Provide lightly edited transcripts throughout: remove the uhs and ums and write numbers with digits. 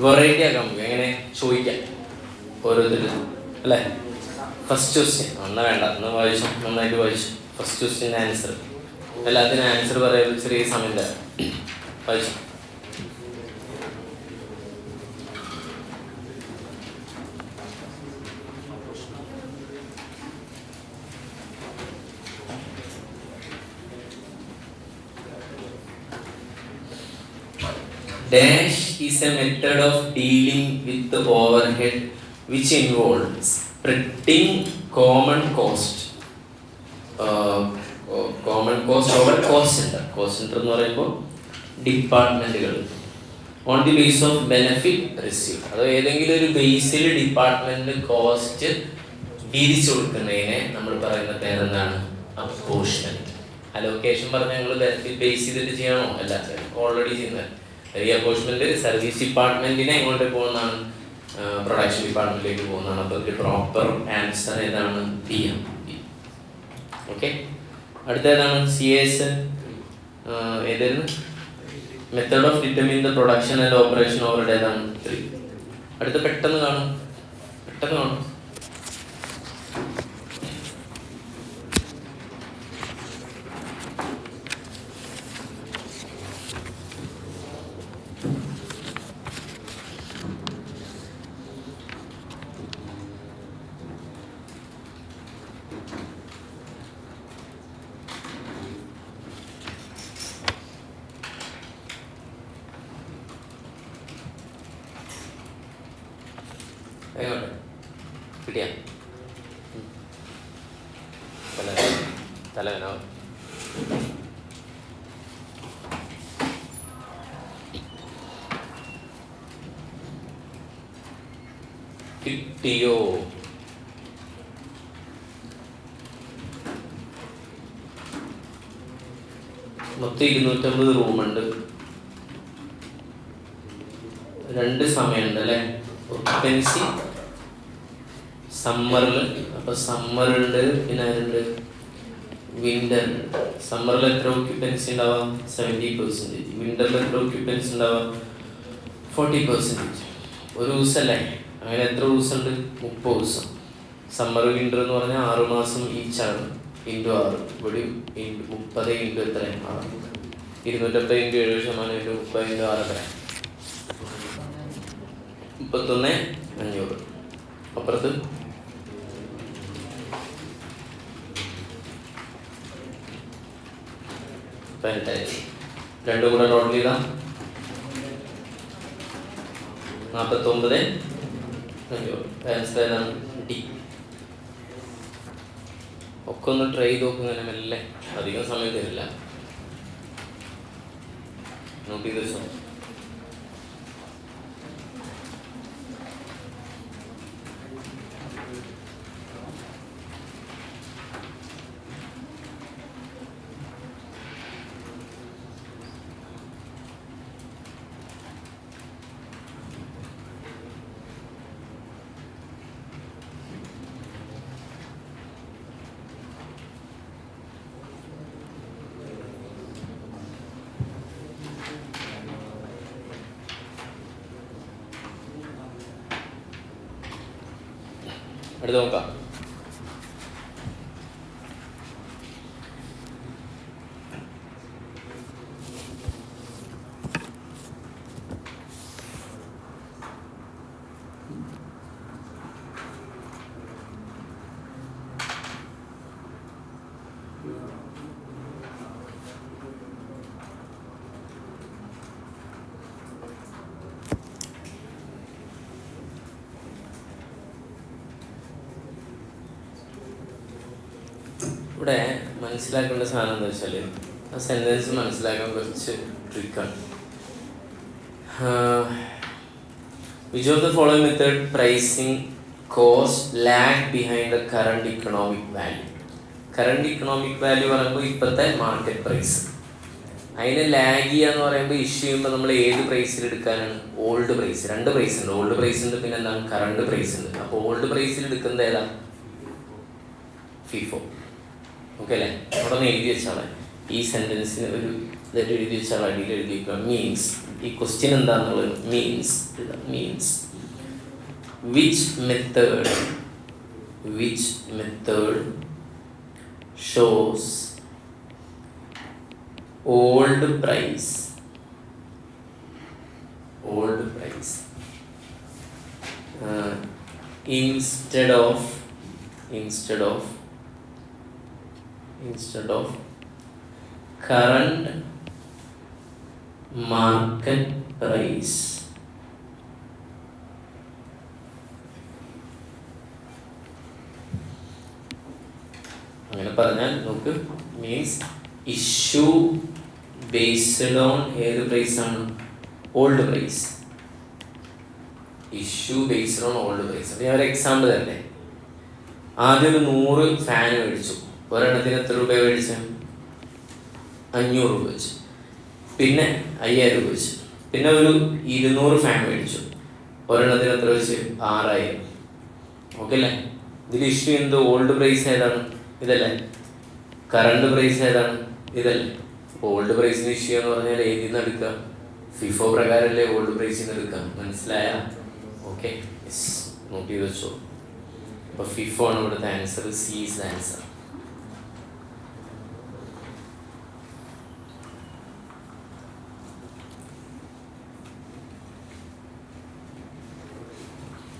Variety ആക്കാൻ നമുക്ക് എങ്ങനെ ചോദിക്കാം ഓരോരുത്തർ അല്ലേ. ഫസ്റ്റ് ക്വസ്റ്റ്യൻ എന്നാൽ വേണ്ട, ഒന്ന് വായിച്ചു, നന്നായിട്ട് വായിച്ചു. ഫസ്റ്റ് ക്വസ്റ്റ്യൻ്റെ ആൻസർ, എല്ലാത്തിനും ആൻസർ പറയാൻ ചെറിയ സമയം തരാം. വായിച്ചു. Dash is a method of dealing with the overhead which involves spreading common cost over cost center. Cost center എന്ന് പറയുമ്പോൾ ഡിപ്പാർട്ട്മെൻറ്റുകൾ on the base of benefit receive. അത് ഏതെങ്കിലും ഒരു ബേസിൽ ഡിപ്പാർട്ട്മെൻറ്റ് കോസ്റ്റ് തിരിച്ചു കൊടുക്കുന്നതിനെ നമ്മൾ പറയുന്ന പേരെന്താണ്? അപ്പോർഷൻമെൻറ്റ്. അലോക്കേഷൻ പറഞ്ഞാൽ ഞങ്ങൾ ബെനിഫിറ്റ് ബേസ് ചെയ്തിട്ട് ചെയ്യണോ? അല്ല, ഓൾറെഡി ചെയ്യുന്നത്. റീഅപ്പോർഷൻമെന്റ് സർവീസ് ഡിപ്പാർട്ട്മെന്റിനെ എങ്ങോട്ട് പോകുന്നതാണ്? പ്രൊഡക്ഷൻ ഡിപ്പാർട്ട്മെന്റിലേക്ക് പോകുന്നതാണ്. അപ്പോൾ ഇതിൽ പ്രോപ്പർ ആൻസർ ഏതാണ്? P M. ഓക്കെ, അടുത്ത ഏതാണ്? C S. ഏതായിരുന്നു? Method of determine the production and operation over ഏതാണ്? 3. അടുത്ത പെട്ടെന്ന് കാണും. കിട്ടിയാ തലവേന കിട്ടിയോ? മൊത്തം 250 റൂമുണ്ട്. 2 സമയമുണ്ട് അല്ലേ? ഒക്യുപ്പൻസി സമ്മറിൽ. അപ്പോൾ സമ്മറുണ്ട്, പിന്നെ അതുണ്ട് വിൻ്റർ. സമ്മറിൽ എത്ര ഒക്യുപ്പൻസി ഉണ്ടാവാം? 70%. വിൻ്ററിൽ എത്ര ഒക്യുപ്പൻസി ഉണ്ടാവാം? 40%. ഒരു ദിവസമല്ലേ? അങ്ങനെ എത്ര ദിവസമുണ്ട്? 30 ദിവസം. സമ്മർ വിൻ്റർ എന്ന് പറഞ്ഞാൽ 6 മാസം ഈച്ചാണ്. ഇൻറ്റു 6. ഇവിടെ 30 ഇൻറ്റു എത്ര? 250 ഇൻറ്റു 70% ഇൻറ്റു 30 ഇൻറ്റു 6 എത്ര? 31,500. അപ്പുറത്ത് 18,000. രണ്ടും കൂടെ ടോട്ടൽ ചെയ്താൽ 49,500. ആൻസർ ഏതാണ്? ഡി. ഒക്കെ ഒന്ന് ട്രൈ ചെയ്ത് നോക്കും. ഇങ്ങനെ മെല്ലെ, അധികം സമയം തരില്ല. നോക്കി ദിവസം എടുത്ത് നോക്കാം. ഇവിടെ മനസ്സിലാക്കേണ്ട സാധനം എന്താ വെച്ചാൽ, ആ സെൻറ്റൻസ് മനസ്സിലാക്കാൻ കുറച്ച് ട്രിക്കാണ്. Which of the following method pricing cost lag behind the current economic value. Current economic value പറയുമ്പോൾ ഇപ്പോഴത്തെ മാർക്കറ്റ് പ്രൈസ്. അതിനെ ലാഗ് ചെയ്യുക എന്ന് പറയുമ്പോൾ ഇഷ്യൂ ചെയ്യുമ്പോൾ നമ്മൾ ഏത് പ്രൈസിൽ എടുക്കാനാണ്? Old price. 2 പ്രൈസ് ഉണ്ട്. ഓൾഡ് പ്രൈസ് ഉണ്ട്, പിന്നെ എന്താണ്? കറണ്ട് പ്രൈസ് ഉണ്ട്. അപ്പോൾ ഓൾഡ് പ്രൈസിൽ എടുക്കുന്നത് ഏതാ? ഫിഫോ. ഓക്കെ അല്ലേ? അവിടെ നിന്ന് എഴുതി വെച്ചാൽ ഈ സെൻറ്റൻസിന് ഒരു ഇതായിട്ട് എഴുതി വെച്ചാൽ അടിയിൽ എഴുതി വെക്കുക. മീൻസ് ഈ ക്വസ്റ്റ്യൻ എന്താണെന്നുള്ളത് means which method shows old price instead of current market price. അങ്ങനെ പറഞ്ഞാൽ നമുക്ക് മീൻസ് ഇഷ്യൂ ബേസ്ഡ് ഓൺ ഏത് പ്രൈസ് ആണ്? Old price. Issue based on old price. ഞാൻ ഒരു എക്സാമ്പിൾ തരട്ടെ. ആദ്യം ഒരു 100 ഫാൻ മേടിച്ചു. ഒരെണ്ണത്തിന് എത്ര രൂപ മേടിച്ചു? 500 രൂപ വെച്ച്. പിന്നെ 5000 രൂപ വെച്ച്. പിന്നെ ഒരു 200 ഫാൻ മേടിച്ചു. ഒരെണ്ണത്തിന് എത്ര വെച്ച്? 6000. ഓക്കെ അല്ലേ? ഇതിൽ ഇഷ്യൂ എന്ത്? ഓൾഡ് പ്രൈസ് ഏതാണ്? ഇതല്ലേ. കറണ്ട് പ്രൈസ് ഏതാണ്? ഇതല്ലേ. അപ്പോൾ ഓൾഡ് പ്രൈസിന് ഇഷ്യൂ എന്ന് പറഞ്ഞാൽ ഏതിൽ നിന്ന് എടുക്കുക? ഫിഫോ പ്രകാരമല്ലേ ഓൾഡ് പ്രൈസിൽ നിന്ന് എടുക്കുക. മനസ്സിലായ? ഓക്കെ, നോട്ട് ചെയ്ത് വെച്ചോ. അപ്പോൾ ഫിഫോ ആണ് ഇവിടുത്തെ answer. C is the answer.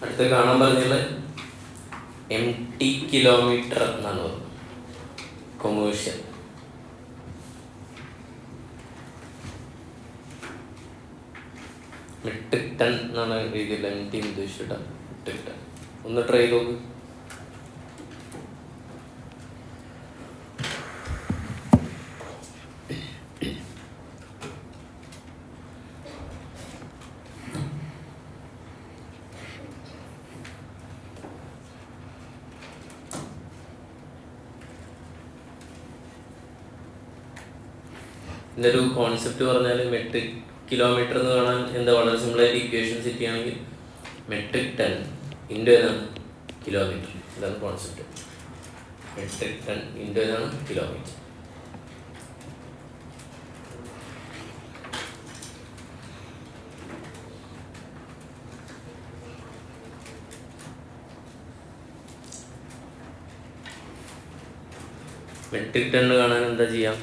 അടുത്ത് കാണാൻ പറഞ്ഞത് empty കിലോമീറ്റർ എന്നാണ് പറഞ്ഞത്. കൊമേഴ്ഷ്യൽ. മെട്രിക് ടൺ എന്നാണ് രീതിയിൽ empty ഉദ്ദേശിച്ചിട്ട്. മെട്രിക് ടൺ ഒന്ന് ട്രൈ ചെയ്ത് നോക്ക്. ഇതിൻ്റെ ഒരു കോൺസെപ്റ്റ് പറഞ്ഞാൽ മെട്രിക് കിലോമീറ്റർ എന്ന് കാണാൻ എന്താ വളരെ സിമ്പിളായിട്ട് ഇക്വേഷൻ സെറ്റ് ചെയ്യുകയാണെങ്കിൽ മെട്രിക് ടൺ ഇൻറ്റു ഏതാണ്? കിലോമീറ്റർ. ഇതാണ് കോൺസെപ്റ്റ്. മെട്രിക് ടൺ ഇൻറ്റു ഏതാണ്? കിലോമീറ്റർ. മെട്രിക് ടൺ കാണാൻ എന്താ ചെയ്യാം?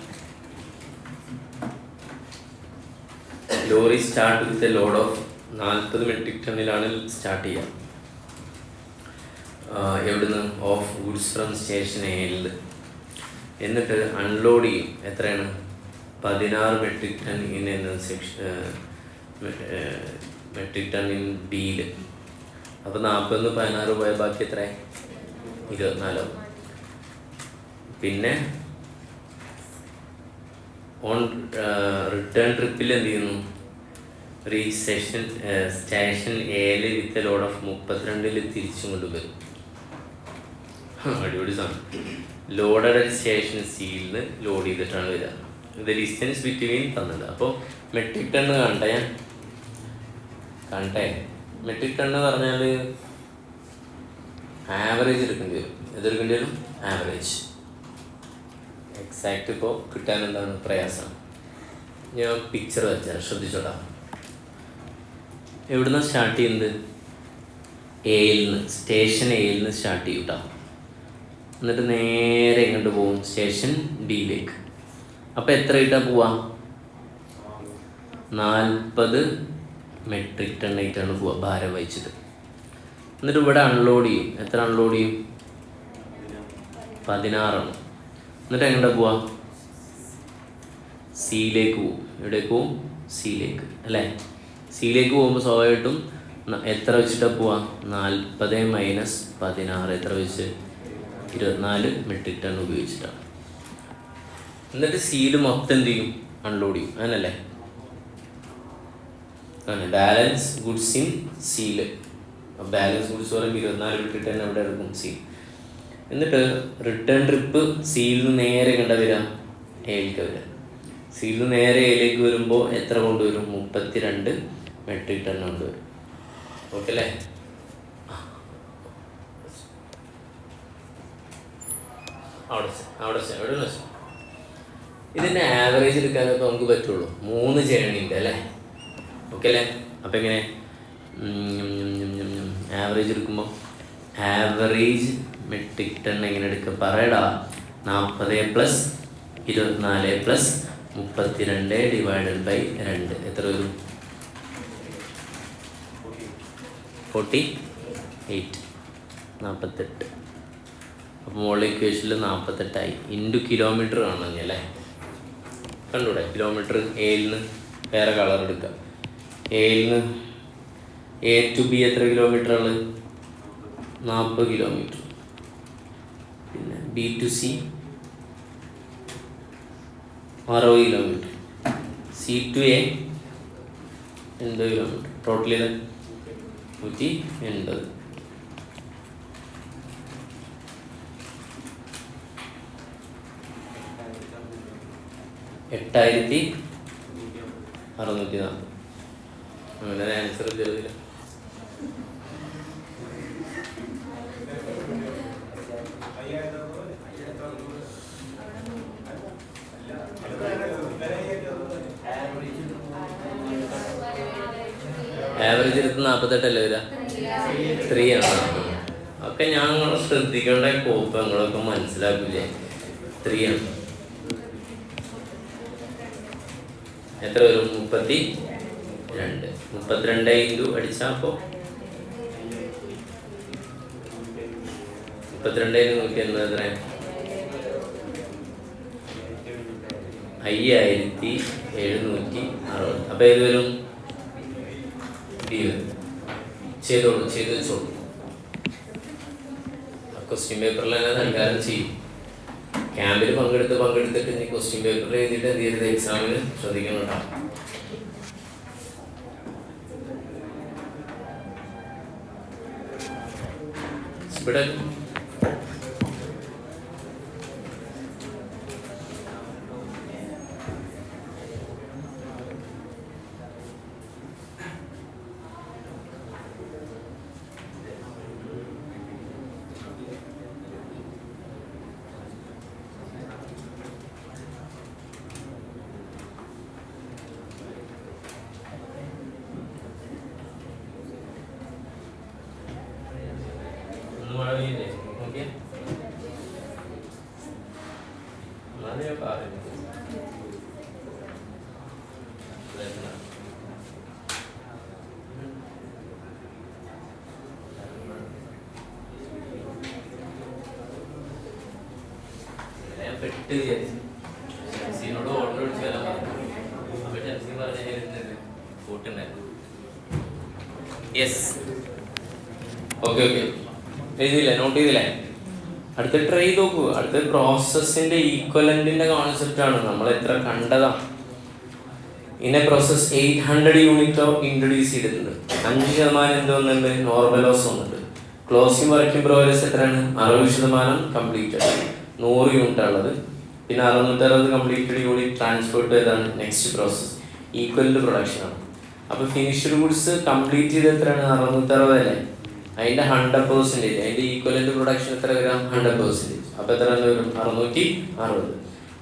Lorry start with a load of 40 metric ടണ്ണിലാണ് സ്റ്റാർട്ട് ചെയ്യുക. എവിടുന്ന്? ഓഫ് ഗുഡ്സ് ഫ്രം സ്റ്റേഷൻ എയിൽ. എന്നിട്ട് അൺലോഡ് ചെയ്യും. എത്രയാണ്? 16 metric ton in metric ton in ബിയിൽ. അപ്പോൾ 40 16 പോയാൽ ബാക്കി എത്ര? 24. പിന്നെ ഓൺ റിട്ടേൺ ട്രിപ്പിൽ എന്ത് ചെയ്യുന്നു? റീച്ച് സ്റ്റേഷൻ എയിൽ വിത്ത് ലോഡ് ഓഫ് 32 തിരിച്ചും കൊണ്ട് വരും. അടിപൊളി സാധനം. ലോഡഡ് സ്റ്റേഷൻ സിയിൽ നിന്ന് ലോഡ് ചെയ്തിട്ടാണ് വരിക. ഇത് ഡിസ്റ്റൻസ് ബിറ്റ്വീൻ തന്നത്. അപ്പോൾ മെട്രിക് ടൺ കാണട്ടെ. മെട്രിക് ടൺ പറഞ്ഞാൽ ആവറേജ് എടുക്കേണ്ടി വരും. എതെടുക്കേണ്ടി വരും? ആവറേജ്. എക്സാക്റ്റ് ഇപ്പോൾ കിട്ടാൻ എന്താണ് പ്രയാസം? ഞാൻ പിക്ചർ വെച്ചാൽ ശ്രദ്ധിച്ചോടാ. എവിടുന്ന സ്റ്റാർട്ട് ചെയ്യുന്നത്? എയിൽ നിന്ന്. സ്റ്റേഷൻ എയിൽ നിന്ന് സ്റ്റാർട്ട് ചെയ്യും കേട്ടോ. എന്നിട്ട് നേരെ എങ്ങോട്ട് പോകും? സ്റ്റേഷൻ ഡിയിലേക്ക്. അപ്പോൾ എത്ര ഇട്ടാണ് പോവാം? 40 മെട്രിക് ടൺ ആയിട്ടാണ് പോവുക, ഭാരം വഹിച്ചിട്ട്. എന്നിട്ട് ഇവിടെ അൺലോഡ് ചെയ്യും. എത്ര അൺലോഡ് ചെയ്യും? 16. എന്നിട്ട് എങ്ങോട്ടാ പോവാം? സിയിലേക്ക് പോവും. എവിടേക്ക് പോവും? സിയിലേക്ക് അല്ലേ. സിയിലേക്ക് പോകുമ്പോൾ സ്വാഭാവികമായിട്ടും എത്ര വെച്ചിട്ടാണ് പോവാം? 40 മൈനസ് 16 എത്ര വെച്ച്? 24 മെട്രിക് ടൺ ഉപയോഗിച്ചിട്ടാണ്. എന്നിട്ട് സിയിൽ മൊത്തം എന്ത് ചെയ്യും? അൺലോഡ് ചെയ്യും. അങ്ങനല്ലേ. ബാലൻസ് ഗുഡ്സ് ഇൻ സിയിൽ. ബാലൻസ് ഗുഡ്സ് പറയുമ്പോൾ 24 മെട്രിക് ടൺ എവിടെ എടുക്കും? സി. എന്നിട്ട് റിട്ടേൺ ട്രിപ്പ് സിയിൽ നിന്ന് നേരെ കണ്ട വരിക? എയിലേക്ക് വരിക. സിയിൽ നിന്ന് നേരെ എയിലേക്ക് വരുമ്പോൾ എത്ര കൊണ്ടുവരും? 32 മെട്രിക് ടൺ കൊണ്ടുവരും. ഓക്കെ അല്ലേ. അവിടെ ഇതിൻ്റെ ആവറേജ് എടുക്കാനൊക്കെ നമുക്ക് പറ്റുള്ളൂ. 3 ജേണി ഉണ്ട് അല്ലേ. ഓക്കെ അല്ലേ? അപ്പം എങ്ങനെ ആവറേജ് എടുക്കുമ്പോൾ ആവറേജ് മെട്രിക് ടൺ എങ്ങനെ എടുക്കുക പറയടാ? 40 + 24 + 32 / 2 എത്ര വരും? 48. 48. അപ്പോൾ മുകളിൽ ഇക്വേഷനിൽ 48 ഇൻറ്റു കിലോമീറ്റർ കാണുന്നു അല്ലേ? കണ്ടൂടെ? കിലോമീറ്റർ എയിൽ നിന്ന് വേറെ കളർ എടുക്കുക. എയിൽ നിന്ന് A to B എത്ര കിലോമീറ്റർ ഉള്ളത്? 40 കിലോമീറ്റർ. പിന്നെ B to C 60 kilometre. C to A 80 kilometre. Total ചെയ്ത് 180. എട്ടായിരത്തി 640. അങ്ങനെ ആൻസർ ചെറുതില്ല. ആവറേജ് എടുത്ത് 48 അല്ലേ വരിക? 3 ആണ്. ഒക്കെ ഞാൻ നിങ്ങളെ ശ്രദ്ധിക്കേണ്ട കോപ്പ് നിങ്ങളൊക്കെ മനസ്സിലാക്കില്ലേ? 3 ആണ്. എത്ര വരും? 32. 32 ഇൻറ്റു അടിച്ചാൽ അപ്പോൾ 32 180 എത്ര? 5760. അപ്പോൾ ഏത് വരും? ഡി വരും. ചെയ്ത് വെച്ചോളൂ. ക്വസ്റ്റ്യൻ പേപ്പറിൽ തന്നെ നൽകാനും ചെയ്യും. ക്യാമ്പിൽ പങ്കെടുത്തിട്ട് ഇനി ക്വസ്റ്റ്യൻ പേപ്പറിൽ എഴുതിയിട്ട് എന്ത് ചെയ്തത്? എക്സാമിന് ശ്രദ്ധിക്കണം. ഇവിടെ ഷംസീനോട് ഓർഡർ അടിച്ച് വരാൻ പറഞ്ഞു. അപ്പൊ ഷംസീൻ പറഞ്ഞിരുന്നത് കൂട്ടുണ്ടായിരുന്നു. Yes, okay. എഴുതിയില്ലേ? നോട്ട് ചെയ്തില്ലേ? അടുത്ത ട്രൈ ചെയ്ത് നോക്കൂ. അടുത്ത പ്രോസസ്സിന്റെ ഈക്വലന്റിന്റെ കോൺസെപ്റ്റാണ്. നമ്മൾ എത്ര കണ്ടതാ? ഇന്ന പ്രോസസ് 800 യൂണിറ്റ് ഇൻട്രൊഡ്യൂസ് ചെയ്തിട്ടുണ്ട്. 5% എന്ത് വന്നിട്ടുണ്ട്? നോർമൽ ലോസ് വന്നിട്ടുണ്ട്. ക്ലോസിംഗ് വർക്കിംഗ് പ്രോഗ്രസ് എത്രയാണ്? 60% കംപ്ലീറ്റഡ്. 100 യൂണിറ്റ് ഉള്ളത്. പിന്നെ 660 കംപ്ലീറ്റഡ് യൂണിറ്റ് ട്രാൻസ്ഫർ ടു ഏതാണ്? Next process equal to production ആണ്. അപ്പോൾ ഫിനിഷ്ഡ് ഗുഡ്സ് കംപ്ലീറ്റ് ചെയ്ത് എത്രയാണ്? 660 അല്ലേ? അതിൻ്റെ 100%. അതിൻ്റെ ഈക്വലൻ്റ് പ്രൊഡക്ഷൻ എത്ര വരാം? 100%. അപ്പോൾ എത്ര വരും? 660.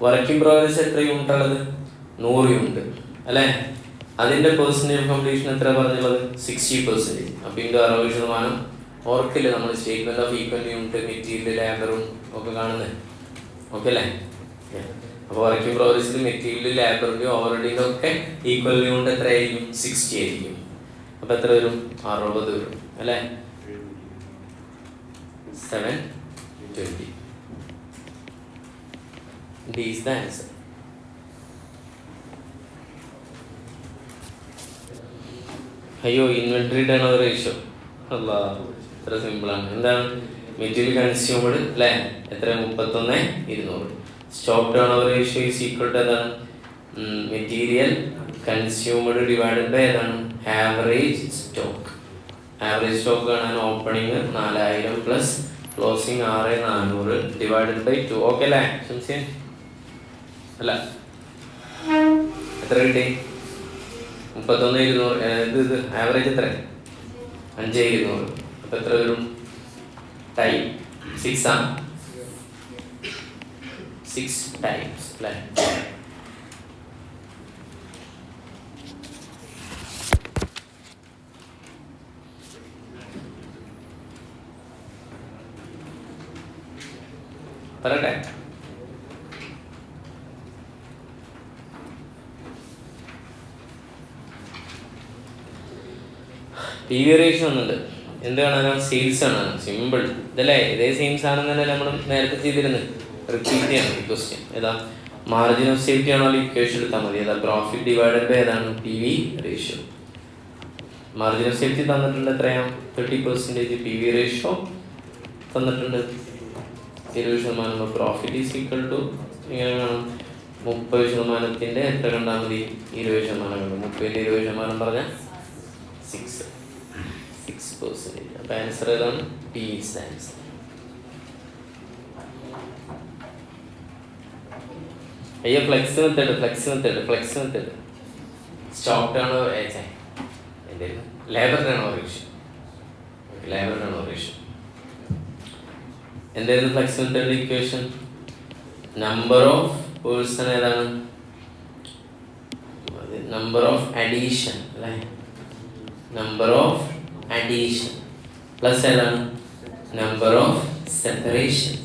വർക്കിംഗ് പ്രോഗ്രസ് എത്ര യൂണിറ്റ് ഉള്ളത്? 100 യൂണിറ്റ് അല്ലേ? അതിൻ്റെ പെർസെൻറ്റേജ് കംപ്ലീഷൻ എത്ര പറഞ്ഞുള്ളത്? 60%. അപ്പോൾ ഇതിൻ്റെ 60%. ഓർക്കില്ല നമ്മൾ statement of equal unit, material, ലേബറും ഒക്കെ കാണുന്നത്. ഓക്കെ അല്ലേ? അപ്പോൾ വർക്കിംഗ് പ്രോഗ്രസ്സിൽ മെറ്റീരിയൽ, ലേബറിൻ്റെ, ഓവർഹെഡിൻ്റെ ഒക്കെ ഈക്വൽ യൂണിറ്റ് എത്ര ആയിരിക്കും? 60 ആയിരിക്കും. അപ്പോൾ എത്ര വരും? 60 വരും അല്ലേ? 720. D is the answer. അയ്യോ, ഇൻവെന്ററി ടേൺ ഓവർ റേഷ്യോ അല്ല, ഇത്ര സിമ്പിളാണ്. എന്താണ്? മെറ്റീരിയൽ കൺസ്യൂമഡ് അല്ലേ? എത്ര? 31,200. Stock turnover ratio is equal to ഏതാണ്? മെറ്റീരിയൽ കൺസ്യൂമഡ് ഡിവൈഡഡ് ബൈ ഏതാണ്? Average stock. ആവറേജ് സ്റ്റോക്ക് കാണാൻ opening 4000 plus closing 6400 divided by 2. Okay അല്ലേ ശംസീൻ? അല്ല, എത്ര കിട്ടി? 31,200. ഇത് ആവറേജ് എത്ര? 5,200. അപ്പം എത്ര വരും? ടൈം 6 ആണ്. 6 ടൈംസ് അല്ലേ? പറയട്ടെ. PV റേഷ്യോ ഒന്നുണ്ട്. എന്ത് കാണാനോ? സെയിൽസ് കാണാനോ? സിമ്പിൾ. ഇതല്ലേ ഇതേ സെയിം സാധനം തന്നെ നമ്മൾ നേരത്തെ ചെയ്തിരുന്നത്. റിപ്പീറ്റ് ചെയ്യണം ഈ ക്വസ്റ്റ്യൻ. ഏതാ? മാർജിൻ ഓഫ് സേഫ്റ്റി ആണോ? ഇക്വേഷൻ എടുത്താൽ മതി. ഏതാ? പ്രോഫിറ്റ് ഡിവൈഡഡ് ബൈ ഏതാണ്? PV ratio. Margin of safety തന്നിട്ടുണ്ട് എത്രയാണ്? 30%. PV റേഷ്യോ തന്നിട്ടുണ്ട് 20%. പ്രോഫിറ്റ് ഈസ് ഈക്വൽ ടു ഇങ്ങനെ കാണും 30%. എത്ര കണ്ടാൽ മതി? 20% കണ്ടു. 30-20% പറഞ്ഞാൽ 6%. അപ്പോൾ ആൻസർ ഏതാണ്? P is answer. അയ്യോ ഫ്ലെക്സ് മെത്തേഡ് സ്റ്റോക്ക് ആണോ എന്തായിരുന്നു? Labour renovation. എന്തായിരുന്നു flux method equation? Number of person ഏതാണ്? നമ്പർ ഓഫ് അഡീഷൻ അല്ലേ? നമ്പർ ഓഫ് അഡീഷൻ പ്ലസ് ഏതാണ്? Number of separation.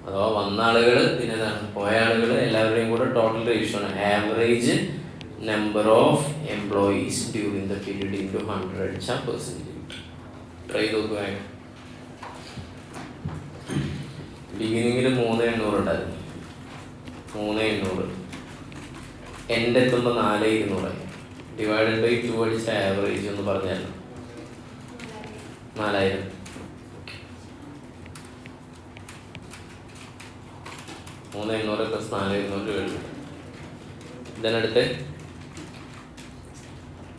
അഥവാ വന്ന ആളുകൾ പിന്നെ ഏതാണ്? പോയ ആളുകൾ എല്ലാവരുടെയും കൂടെ ടോട്ടൽ റേഷ്യോ ആണ്. Average number of employees during the period into 100 അടിച്ചാൽ പെർസെൻറ്റേജ്. ട്രൈ നോക്കുക. ബിഗിനിങ്ങിൽ 3800 ഉണ്ടായിരുന്നു. 3800 എൻ്റെ എത്തുമ്പോൾ 4200 ഡിവൈഡഡ് ബൈ 2 അടിച്ച ആവറേജ് എന്ന് പറഞ്ഞാൽ 4000. പ്ലസ് 4200 ഇതിനടുത്ത്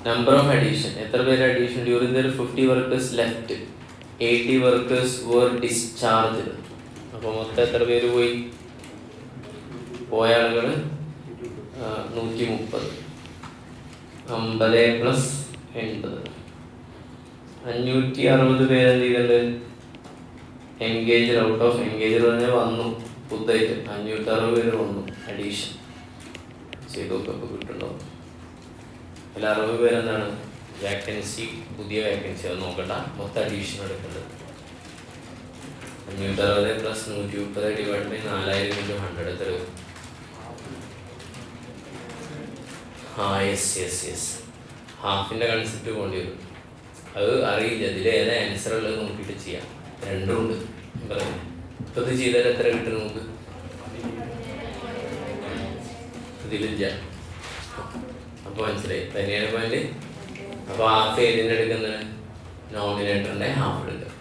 നമ്പർ ഓഫ് അഡീഷൻ. എത്ര പേര് addition? During the 50 workers left, 80 workers were discharged. അപ്പോൾ മൊത്തം എത്ര പേര് പോയി? പോയ ആളുകൾ 130. 50 പ്ലസ് 80 560 പേര് എന്ത് ചെയ്തിട്ടുണ്ട്? എൻഗേജ് ഔട്ട് ഓഫ് എൻഗേജ് പറഞ്ഞാൽ വന്നു പുതുതായിട്ട് 560 പേര് വന്നു അഡീഷൻ ചെയ്ത് നോക്കുമ്പോൾ കിട്ടുന്നുണ്ടോ? അതിൽ 60 പേരെന്താണ്? വാക്കൻസി, പുതിയ വാക്കൻസി. അത് നോക്കണ്ട, മൊത്തം അഡീഷൻ എടുക്കേണ്ടത് 560 പ്ലസ് 130 ഡിവൈഡ് ബൈ 4000 ഇൻറ്റു 100 എത്ര? യെസ് ഹാഫിൻ്റെ കൺസെപ്റ്റ് പോകേണ്ടി വരും. അത് അറിയില്ല, ഇതിൽ ഏതാ ആൻസർ ഉള്ളത് നോക്കിയിട്ട് ചെയ്യാം. രണ്ടും ഉണ്ട് പറഞ്ഞു. ഇപ്പോൾ ഇത് ചെയ്താൽ എത്ര കിട്ടും നമുക്ക്? ഇതിലില്ല. അപ്പോൾ മനസ്സിലായി തന്നെയാണ് പോയിന്റ്. അപ്പോൾ ഹാഫ് ഏതിൻ്റെ എടുക്കുന്നത്? നോമിനേറ്ററിൻ്റെ ഹാഫ് എടുക്കുക.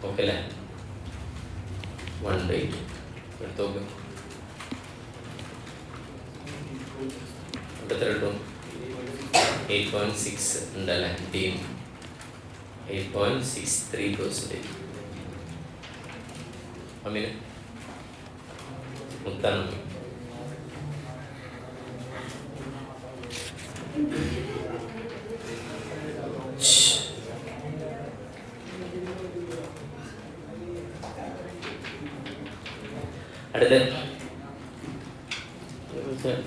ഓക്കെ അല്ലേ? 1/2 എടുത്ത് നോക്ക്. എത്ര കിട്ടും? 8.6 ഉണ്ടല്ലേ? ടീം 8.63%. അമീന് മുത്താണ്. അടുത്ത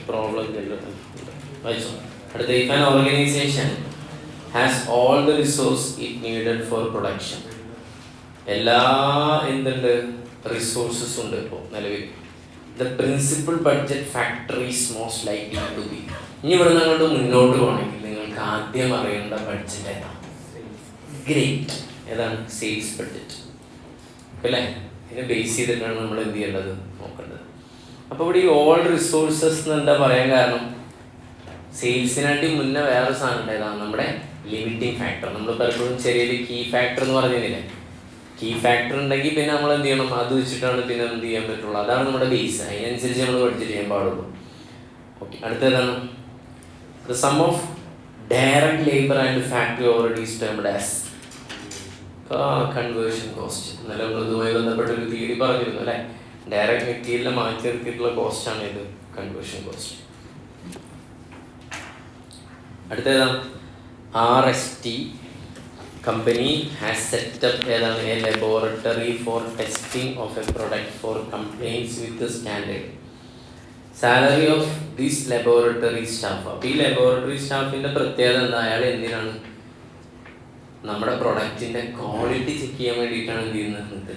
പ്രോബ്ലം വായിച്ചോ. അടുത്ത, if an organization has all the resource it needed for production. എല്ലാ എന്തുണ്ട്? റിസോഴ്സസ് ഉണ്ട് ഇപ്പോൾ നിലവിൽ. The principal budget factor is most likely to be. ഇനി ഇവിടെ നിങ്ങളുടെ മുന്നോട്ട് പോകണമെങ്കിൽ നിങ്ങൾക്ക് ആദ്യം അറിയേണ്ട ബഡ്ജറ്റ് ഏതാണ്? ഗ്രേറ്റ്. ഏതാണ്? സെയിൽസ് ബഡ്ജറ്റ് അല്ലേ? ഇതിനെ ബേസ് ചെയ്തിട്ടാണ് നമ്മൾ എന്ത് ചെയ്യേണ്ടത്? നോക്കേണ്ടത്. അപ്പോൾ ഇവിടെ ഈ ഓൾ റിസോഴ്സസ് എന്ന് എന്താ പറയാൻ കാരണം? സെയിൽസിനായിട്ട് മുന്നേ വേറെ സാധനം ഉണ്ടായതാണ് നമ്മുടെ ലിമിറ്റിംഗ് ഫാക്ടർ. നമ്മൾ പലപ്പോഴും ചെറിയൊരു കീ ഫാക്ടർ എന്ന് പറഞ്ഞില്ലേ? കീ ഫാക്ടർ ഉണ്ടെങ്കിൽ പിന്നെ നമ്മൾ എന്ത് ചെയ്യണം? അത് വെച്ചിട്ടാണ് പിന്നെ എന്ത് ചെയ്യാൻ പറ്റുള്ളൂ. അതാണ് നമ്മുടെ ബേസ്. അതിനനുസരിച്ച് നമ്മൾ ബഡ്ജറ്റ് ചെയ്യാൻ പാടുള്ളൂ. ഓക്കെ, അടുത്തതാണ് the sum of direct labour and factory overhead is termed as conversion cost. ഇന്നലെ നമ്മൾ ഇതുമായി ബന്ധപ്പെട്ട ഒരു തിയറി പറഞ്ഞിരുന്നു അല്ലേ? ഡയറക്റ്റ് മെറ്റീരിയൽ മാറ്റി നിർത്തിയിട്ടുള്ള കോസ്റ്റാണ് ഇത് കൺവേർഷൻ കോസ്റ്റ്. അടുത്തതാണ് RST കമ്പനി ഹാസ് സെറ്റപ്പ് ഏതാണ്? A laboratory for testing of a product for compliance with standard. Salary of this laboratory staff. അപ്പോൾ ഈ ലബോറട്ടറി സ്റ്റാഫിൻ്റെ പ്രത്യേകത എന്താ? അയാൾ എന്തിനാണ്? നമ്മുടെ പ്രൊഡക്റ്റിൻ്റെ ക്വാളിറ്റി ചെക്ക് ചെയ്യാൻ വേണ്ടിയിട്ടാണ് എന്ത് ചെയ്യുന്നത്?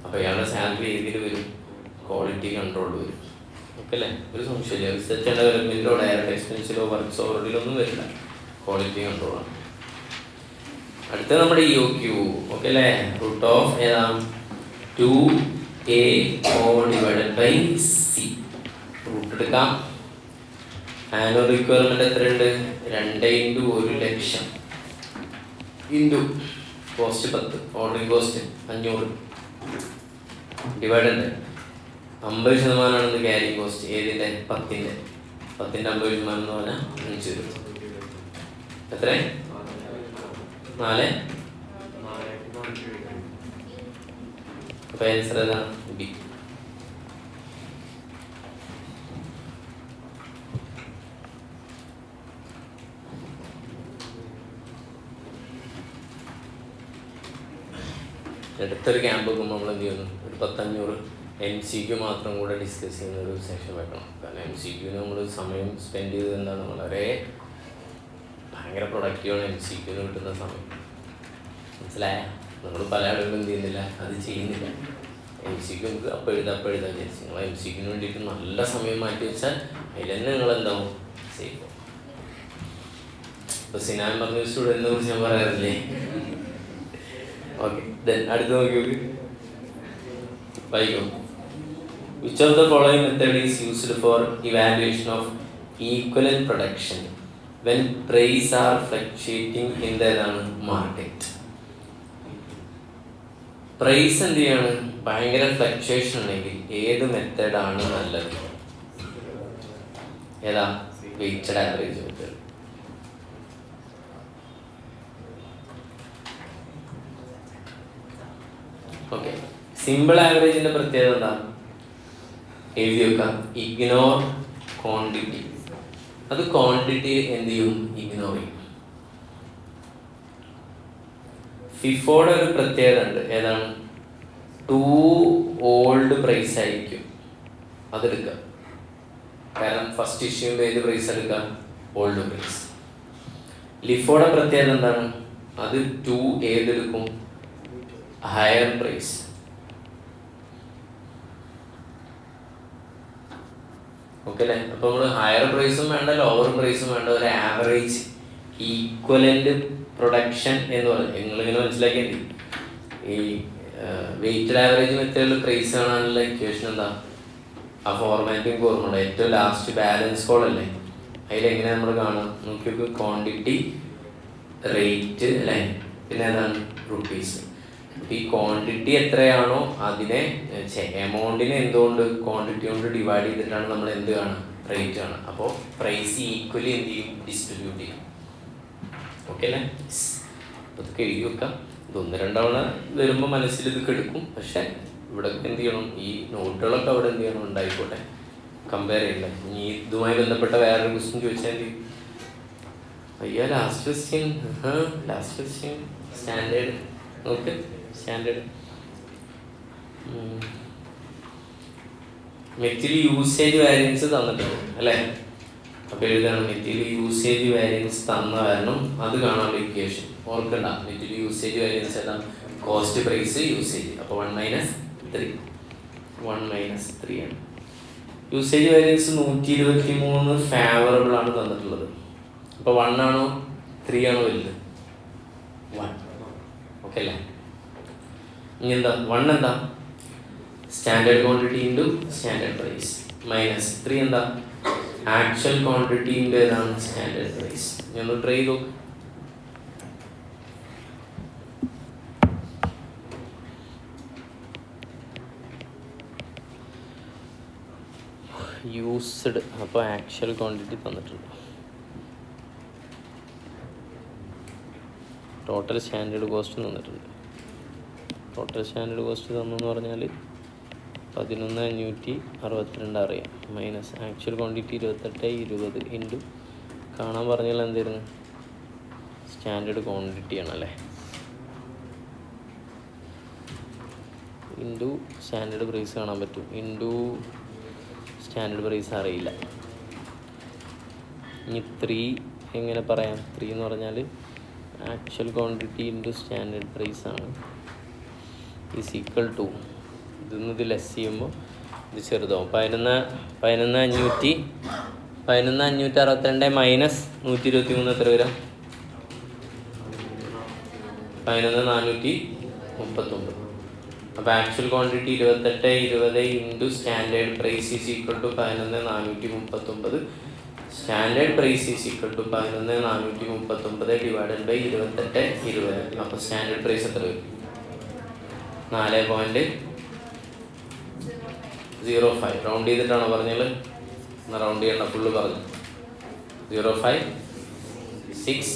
അപ്പോൾ അയാളുടെ സാലറി ഏതിൽ വരും? ക്വാളിറ്റി കൺട്രോൾ വരും. ഓക്കെ അല്ലേ? ഒരു സംശയമില്ല. റിസർച്ച് ആൻഡ് ഡെവലപ്മെൻറ്റിലോ ഡയറക്റ്റ് എക്സ്പെൻസിലോ വർക്ക്സ് ഓവർഡിലൊന്നും വരില്ല. ക്വാളിറ്റി കൺട്രോളാണ്. അടുത്ത നമ്മുടെ EOQ. ഓക്കെ അല്ലേ? റൂട്ട് ഓഫ് ഏതാണ്? 2AO/C. റൂട്ട് എടുക്കാം. ആനുവൽ റിക്വയർമെൻറ്റ് എത്രയുണ്ട്? 2 × 1,00,000 into cost 10, ordering cost 500 divided 50% carrying cost. ഏതിൻ്റെ? 10ൻ്റെ 50% എന്ന് പറഞ്ഞാൽ 5 വരും. എത്ര? 4. അപ്പോൾ ആൻസർ ഏതാണ്? ബി. അടുത്തൊരു ക്യാമ്പ് വെക്കുമ്പോൾ നമ്മൾ എന്ത് ചെയ്യുന്നു? ഒരു 10-500 MCQ മാത്രം കൂടെ ഡിസ്കസ് ചെയ്യുന്ന ഒരു സെഷൻ വെക്കണം. കാരണം MCQന് നമ്മൾ സമയം സ്പെൻഡ് ചെയ്തത് എന്താണ്? വളരെ ഭയങ്കര പ്രൊഡക്റ്റീവാണ് MCQന് കിട്ടുന്ന സമയം. മനസ്സിലായ? നമ്മൾ പല ആളുകളും എന്ത് ചെയ്യുന്നില്ല, അത് ചെയ്യുന്നില്ല. MCQ നമുക്ക് അപ്പം എഴുതാൻ വിചാരിച്ചു. നിങ്ങൾ MCQന് വേണ്ടിയിട്ട് നല്ല സമയം മാറ്റി വെച്ചാൽ അതിൽ തന്നെ നിങ്ങളെന്താവും? സേഫ്. ഇപ്പോൾ സിനാൻ പറഞ്ഞ സ്റ്റുഡൻറ്റിനെ കുറിച്ച് ഞാൻ പറയാറില്ലേ? ഓക്കെ, ദെൻ അടുത്ത് നോക്കി. വായിക്കും. Which of the following method is used for evaluation of equivalent production when prices are fluctuating in the market? Price എന്ത് ചെയ്യാണ്? ഭയങ്കര ഫ്ലക്ച്വേഷൻ ഉണ്ടെങ്കിൽ ഏത് മെത്തേഡാണ് നല്ലത്? ഏതാ? Weighted average method. Okay, simple ആവറേജിന്റെ പ്രത്യേകത എന്താ? എഴുതി വെക്കാം. Ignore quantity. അത് ക്വാണ്ടിറ്റി എന്ത് ചെയ്യും? ഇഗ്നോർ ചെയ്യും. ഫിഫോയുടെ ഒരു പ്രത്യേകത ഉണ്ട്. ഏതാണ്? ടു ഓൾഡ് പ്രൈസ് ആയിരിക്കും അതെടുക്കുക. കാരണം ഫസ്റ്റ് ഇഷ്യൂമ്പോൾ ഏത് പ്രൈസ് എടുക്കാം? Old price. ലിഫോയുടെ പ്രത്യേകത എന്താണ്? അത് ടു ഏതെടുക്കും? Higher price. ഓക്കെ അല്ലേ? അപ്പോൾ നമ്മൾ ഹയർ പ്രൈസും വേണ്ട, ലോവർ പ്രൈസും വേണ്ട, ഒരു ആവറേജ് ഈക്വലൻ്റ് പ്രൊഡക്ഷൻ എന്ന് പറഞ്ഞാൽ നിങ്ങളിങ്ങനെ മനസ്സിലാക്കിയാൽ ഈ വെയ്റ്റഡ് ആവറേജ് മെത്തേഡിൽ പ്രൈസ് കാണാനുള്ള ഇക്വേഷൻ എന്താ? ആ ഫോർമാറ്റിംഗ് ഓർമ്മയുണ്ട്. ഏറ്റവും ലാസ്റ്റ് ബാലൻസ് കോൾ അല്ലേ? അതിലെങ്ങനെ നമ്മൾ കാണാം? നോക്കിയൊക്കെ ക്വാണ്ടിറ്റി, റേറ്റ് അല്ലേ, പിന്നെ ഏതാണ്? റുപ്പീസ്. ഈ ക്വാണ്ടിറ്റി എത്രയാണോ അതിനെ എമൗണ്ടിനെ എന്തുകൊണ്ട് ക്വാണ്ടിറ്റി കൊണ്ട് ഡിവൈഡ് ചെയ്തിട്ടാണ് നമ്മൾ എന്ത് കാണുക? റേറ്റ് ആണ്. അപ്പോൾ പ്രൈസ് ഈക്വലി എന്ത് ചെയ്യും? ഡിസ്ട്രിബ്യൂട്ട് ചെയ്യും. ഓക്കെ അല്ലേ? അപ്പോൾ ഇതൊക്കെ എഴുതി വെക്കാം. ഇത് 1-2 തവണ വരുമ്പോൾ മനസ്സിൽ ഇത് കെടുക്കും. പക്ഷേ ഇവിടെ എന്ത് ചെയ്യണം? ഈ നോട്ടുകളൊക്കെ അവിടെ എന്ത് ചെയ്യണം? ഉണ്ടായിക്കോട്ടെ, കമ്പയർ ചെയ്യണ്ട. ഇനി ഇതുമായി ബന്ധപ്പെട്ട വേറൊരു ക്വസ്റ്റ്യൻ ചോദിച്ചാൽ അയ്യാ ലാസ്റ്റ് ക്വസ്റ്റ്യൻ സ്റ്റാൻഡേർഡ് നോക്ക്. സ്റ്റാൻഡേർഡ് മെറ്റീരിയൽ യൂസേജ് വാരിയൻസ് തന്നിട്ടുണ്ട് അല്ലേ? അപ്പോൾ എഴുതാണ് മെറ്റീരിയൽ യൂസേജ് വാരിയൻസ് തന്ന കാരണം അത് കാണാനുള്ള ഇക്വേഷൻ ഓർക്കണ്ട. മെറ്റീരിയൽ യൂസേജ് വാരിയൻസ് ഏതാണ്? Cost, price, usage. അപ്പോൾ 1 - 3 ആണ്. യൂസേജ് വാരിയൻസ് 123 ഫേവറബിൾ ആണ് തന്നിട്ടുള്ളത്. അപ്പോൾ 1 ആണോ 3 ആണോ വലുത്? 1. ഓക്കെ അല്ലേ? ഇനി എന്താ? 1 എന്താ? Standard quantity into standard price minus 3 എന്താ? ആക്ച്വൽ ക്വാണ്ടിറ്റി ഇൻറ്റു ഏതാണ്? Standard price. ഇനി ഒന്ന് ട്രൈ ചെയ്ത് നോക്ക്. യൂസ്ഡ്, അപ്പോൾ ആക്ച്വൽ ക്വാണ്ടിറ്റി തന്നിട്ടുണ്ട്. ടോട്ടൽ സ്റ്റാൻഡേർഡ് കോസ്റ്റ് തന്നിട്ടുണ്ട്. ടോട്ടൽ സ്റ്റാൻഡേർഡ് കോസ്റ്റ് തന്നെന്ന് പറഞ്ഞാൽ 11,562 അറിയാം, മൈനസ് ആക്ച്വൽ ക്വാണ്ടിറ്റി 28,20 ഇൻറ്റു കാണാൻ പറഞ്ഞാൽ എന്തായിരുന്നു? സ്റ്റാൻഡേർഡ് ക്വാണ്ടിറ്റി ആണല്ലേ, ഇൻറ്റു സ്റ്റാൻഡേർഡ് പ്രൈസ് കാണാൻ പറ്റും, ഇൻറ്റു സ്റ്റാൻഡേർഡ് പ്രൈസ് അറിയില്ല. ഇനി 3 എങ്ങനെ പറയാം? 3 എന്ന് പറഞ്ഞാൽ actual quantity into standard price ആണ്, ഈസ് ഈക്വൽ ടു ഇതിന്ന് ഇത് ലെസ് ചെയ്യുമ്പോൾ ഇത് ചെറുതാവും. 11,562 മൈനസ് 123 എത്ര വരാം? 11,439. അപ്പോൾ actual quantity 2820 into standard price is equal to 11,439. Standard price is equal to 11,439 divided by 2820. അപ്പോൾ സ്റ്റാൻഡേർഡ് പ്രൈസ് എത്ര വരും? 4.05. റൗണ്ട് ചെയ്തിട്ടാണോ പറഞ്ഞത്? എന്നാൽ റൗണ്ട് ചെയ്യണ്ട, ഫുള്ള് പറഞ്ഞു. 0.563.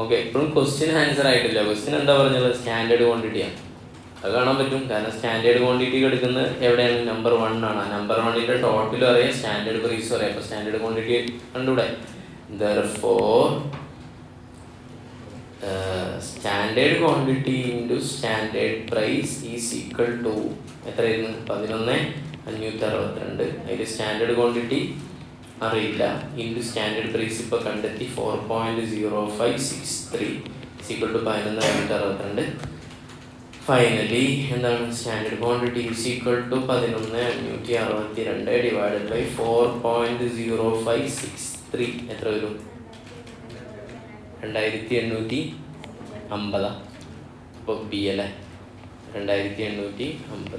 ഓക്കെ, ഇപ്പോഴും ക്വസ്റ്റ്യൻ ആൻസർ ആയിട്ടില്ല. ക്വസ്റ്റ്യൻ എന്താ പറഞ്ഞത്? സ്റ്റാൻഡേർഡ് ക്വാണ്ടിറ്റിയാണ്. അത് കാണാൻ പറ്റും, കാരണം സ്റ്റാൻഡേർഡ് ക്വാണ്ടിറ്റി എടുക്കുന്നത് എവിടെയാണ്? നമ്പർ 1 ആണ്. ആ നമ്പർ 1ൻ്റെ ടോട്ടലും അറിയാം, സ്റ്റാൻഡേർഡ് പ്രൈസും അറിയാം. അപ്പോൾ സ്റ്റാൻഡേർഡ് ക്വാണ്ടിറ്റി കണ്ടൂടെ? Therefore standard quantity into standard price is equal to എത്രയായിരുന്നു? 11,562. അതിൽ സ്റ്റാൻഡേർഡ് ക്വാണ്ടിറ്റി അറിയില്ല, ഇൻറ്റു സ്റ്റാൻഡേർഡ് പ്രൈസ് ഇപ്പോൾ കണ്ടെത്തി 4.0563 ഈക്വൽ ടു 11,562. ഫൈനലി എന്താണ്? Standard quantity is equal to 11,562 divided by 4.0563 എത്ര വരും? 2,850. അപ്പോൾ ബി അല്ലേ? 2,850.